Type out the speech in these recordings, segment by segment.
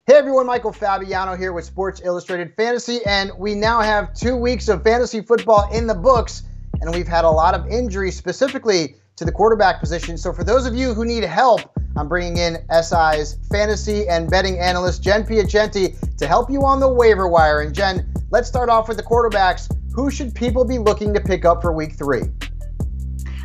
Hey everyone, Michael Fabiano here with Sports Illustrated Fantasy, and we now have 2 weeks of fantasy football in the books, and we've had a lot of injuries specifically to the quarterback position. So for those of you who need help, I'm bringing in SI's fantasy and betting analyst, Jen Piacenti, to help you on the waiver wire. And Jen, let's start off with the quarterbacks. Who should people be looking to pick up for week 3?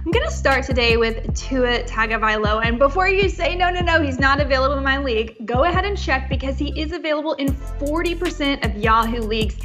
I'm going to start today with Tua Tagovailoa. And before you say, no, he's not available in my league, go ahead and check because he is available in 40% of Yahoo leagues.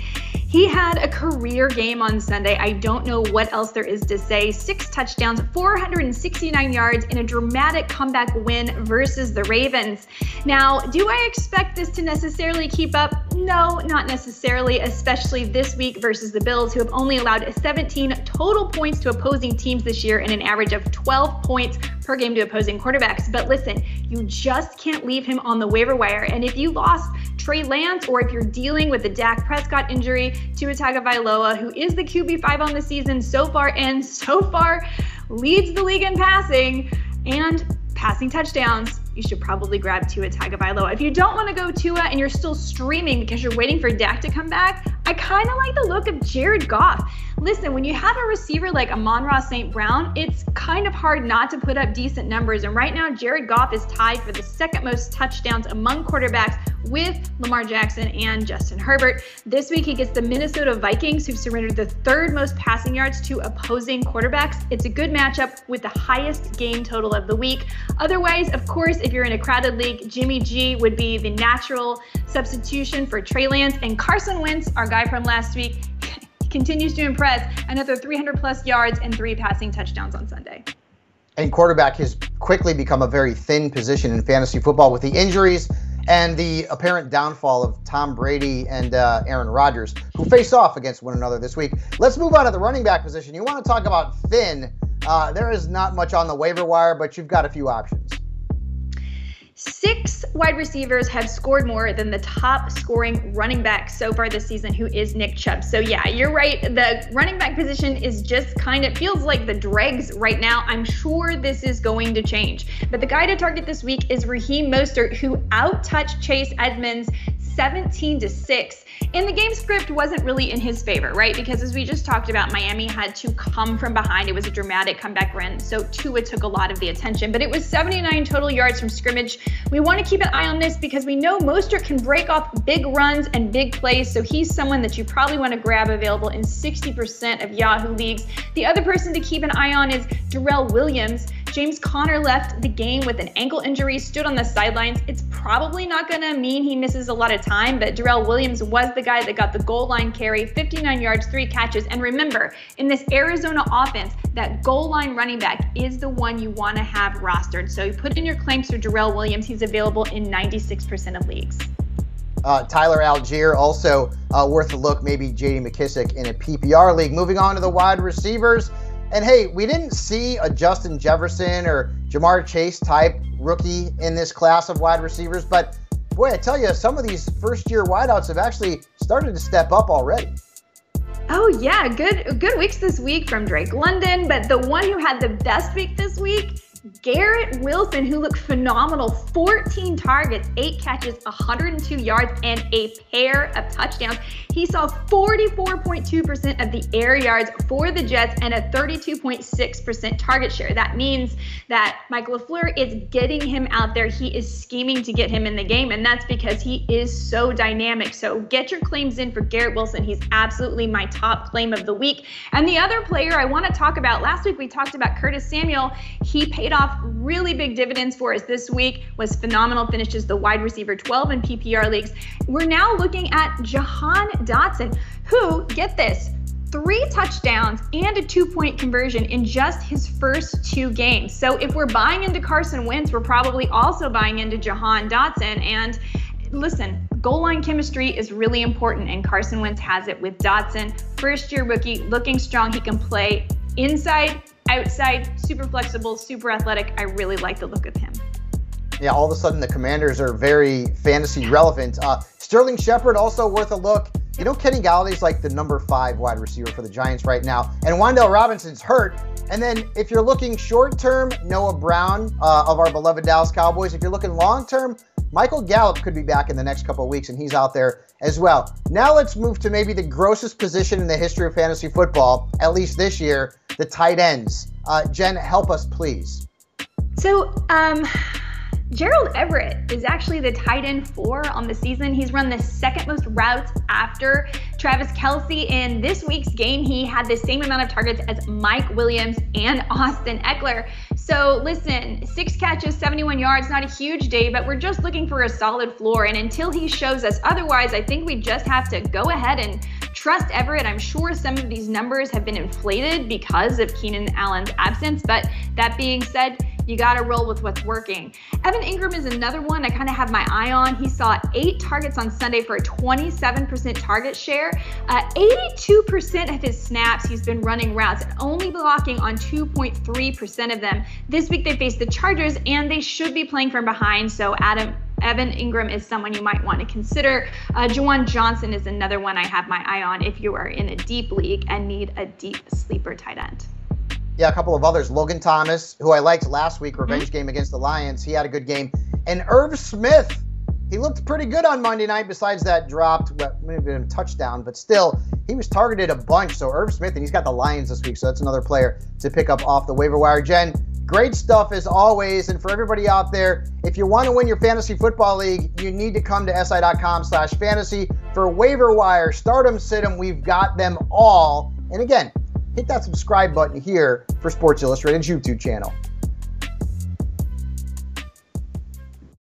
He had a career game on Sunday. I don't know what else there is to say. 6 touchdowns, 469 yards in a dramatic comeback win versus the Ravens. Now, do I expect this to necessarily keep up? No, not necessarily, especially this week versus the Bills, who have only allowed 17 total points to opposing teams this year and an average of 12 points per game to opposing quarterbacks. But listen, you just can't leave him on the waiver wire. And if you lost Trey Lance, or if you're dealing with the Dak Prescott injury, Tua Tagovailoa, who is the QB5 on the season so far leads the league in passing and passing touchdowns, you should probably grab Tua Tagovailoa. If you don't want to go Tua and you're still streaming because you're waiting for Dak to come back, I kind of like the look of Jared Goff. Listen, when you have a receiver like Amon-Ra St. Brown, it's kind of hard not to put up decent numbers. And right now, Jared Goff is tied for the second most touchdowns among quarterbacks with Lamar Jackson and Justin Herbert. This week, he gets the Minnesota Vikings, who've surrendered the 3rd most passing yards to opposing quarterbacks. It's a good matchup with the highest game total of the week. Otherwise, of course, if you're in a crowded league, Jimmy G would be the natural substitution for Trey Lance, and Carson Wentz, our guy from last week, continues to impress. Another 300-plus yards and 3 passing touchdowns on Sunday. And quarterback has quickly become a very thin position in fantasy football with the injuries and the apparent downfall of Tom Brady and Aaron Rodgers, who face off against one another this week. Let's move on to the running back position. You want to talk about thin. There is not much on the waiver wire, but you've got a few options. 6 wide receivers have scored more than the top scoring running back so far this season, who is Nick Chubb. So yeah, you're right. The running back position is just feels like the dregs right now. I'm sure this is going to change. But the guy to target this week is Raheem Mostert, who out-touched Chase Edmonds 17-6. And the game script wasn't really in his favor, right? Because as we just talked about, Miami had to come from behind. It was a dramatic comeback run, so Tua took a lot of the attention. But it was 79 total yards from scrimmage. We want to keep an eye on this because we know Mostert can break off big runs and big plays, so he's someone that you probably want to grab, available in 60% of Yahoo leagues. The other person to keep an eye on is Darrell Williams. James Conner left the game with an ankle injury, stood on the sidelines. It's probably not going to mean he misses a lot of time, but Darrell Williams was the guy that got the goal line carry, 59 yards, 3 catches. And remember, in this Arizona offense, that goal line running back is the one you want to have rostered. So you put in your claims for Darrell Williams. He's available in 96% of leagues. Tyler Algier, also worth a look, maybe J.D. McKissick in a PPR league. Moving on to the wide receivers. And hey, we didn't see a Justin Jefferson or Jamar Chase type rookie in this class of wide receivers, but boy, I tell you, some of these first-year wideouts have actually started to step up already. Oh yeah, good weeks this week from Drake London, but the one who had the best week this week, Garrett Wilson, who looked phenomenal. 14 targets, 8 catches, 102 yards, and a pair of touchdowns. He saw 44.2% of the air yards for the Jets and a 32.6% target share. That means that Mike LaFleur is getting him out there. He is scheming to get him in the game, and that's because he is so dynamic. So get your claims in for Garrett Wilson. He's absolutely my top claim of the week. And the other player I want to talk about, last week we talked about Curtis Samuel. He paid off really big dividends for us this week, was phenomenal, finishes the wide receiver 12 in PPR leagues. We're now looking at Juwan Johnson, who, get this, 3 touchdowns and a 2-point conversion in just his first 2 games. So if we're buying into Carson Wentz, we're probably also buying into Juwan Johnson. And listen, goal line chemistry is really important, and Carson Wentz has it with Dotson. First-year rookie, looking strong. He can play inside, outside, super flexible, super athletic. I really like the look of him. Yeah, all of a sudden the Commanders are very fantasy relevant. Sterling Shepard, also worth a look. You know, Kenny Galladay's like the number 5 wide receiver for the Giants right now, and Wan'Dale Robinson's hurt. And then if you're looking short-term, Noah Brown of our beloved Dallas Cowboys. If you're looking long-term, Michael Gallup could be back in the next couple of weeks, and he's out there as well. Now let's move to maybe the grossest position in the history of fantasy football, at least this year, the tight ends. Jen, help us, please. So, Gerald Everett is actually the tight end 4 on the season. He's run the second most routes after Travis Kelce. In this week's game, he had the same amount of targets as Mike Williams and Austin Eckler. So listen, 6 catches, 71 yards, not a huge day, but we're just looking for a solid floor. And until he shows us otherwise, I think we just have to go ahead and trust Everett. I'm sure some of these numbers have been inflated because of Keenan Allen's absence, but that being said, you got to roll with what's working. Evan Ingram is another one I kind of have my eye on. He saw 8 targets on Sunday for a 27% target share. 82% of his snaps, he's been running routes and only blocking on 2.3% of them. This week they face the Chargers and they should be playing from behind. So Evan Ingram is someone you might want to consider. Juwan Johnson is another one I have my eye on if you are in a deep league and need a deep sleeper tight end. Yeah, a couple of others. Logan Thomas, who I liked last week, revenge game against the Lions. He had a good game. And Irv Smith, he looked pretty good on Monday night besides that dropped, maybe a touchdown, but still, he was targeted a bunch. So Irv Smith, and he's got the Lions this week, so that's another player to pick up off the waiver wire. Jen, great stuff as always. And for everybody out there, if you want to win your fantasy football league, you need to come to si.com/fantasy for waiver wire, stardom, sit-em. We've got them all. And again, hit that subscribe button here for Sports Illustrated's YouTube channel.